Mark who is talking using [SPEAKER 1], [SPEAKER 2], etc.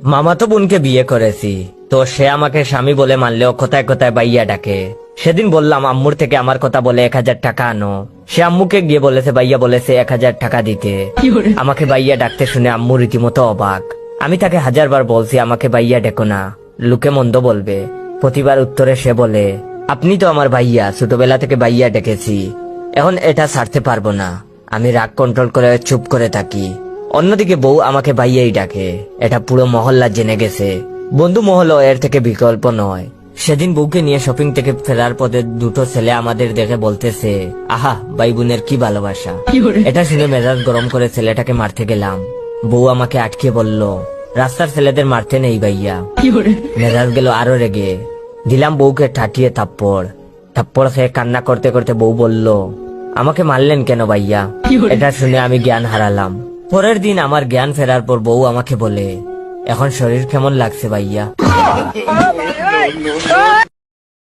[SPEAKER 1] মামাতো বোনকে বিয়ে করেছি, তো সে আমাকে স্বামী বলে মানলেও কোথায় কোথায় বাইয়া ডাকে। সেদিন বললাম আম্মুর থেকে আমার কথা বলে 1000 টাকা আনো। সে আম্মুকে গিয়ে বলেছে বাইয়া বলেছে 1000 টাকা দিতে। আমাকে বাইয়া ডাকতে শুনে আম্মু রীতিমতো অবাক। আমি তাকে 1000 বার বলছি আমাকে বাইয়া ডেকো না, লোকে মন্দ বলবে। প্রতিবার উত্তরে সে বলে, আপনি তো আমার ভাইয়া, ছোটবেলা থেকে বাইয়া ডেকেছি, এখন এটা ছাড়তে পারবো না। আমি রাগ কন্ট্রোল করে চুপ করে থাকি। অন্যদিকে বউ আমাকে ভাইয়াই ডাকে, এটা পুরো মহল্লা জেনে গেছে। বন্ধু মহলও এর থেকে বিকল্প নয়। সেদিন বউকে নিয়ে শপিং থেকে ফেরার পথে দুটো ছেলে আমাদের দেখে বলতেছে, আহা ভাই বোনের কি ভালোবাসা। এটা শুনে মেজাজ গরম করে ছেলেটাকে মারতে গেলাম। বউ আমাকে আটকে বলল, রাস্তার ছেলেদের মারতে নেই ভাইয়া। মেজাজ গেল আরো রেগে। দিলাম বউকে ঠাটিয়ে থাপ্পড়। থাপ্পড় খেয়ে কান্না করতে করতে বউ বলল, আমাকে মারলেন কেন ভাইয়া? এটা শুনে আমি জ্ঞান হারালাম। পরের দিন আমার জ্ঞান ফেরার পর বউ আমাকে বলে, এখন শরীর কেমন লাগছে ভাইয়া?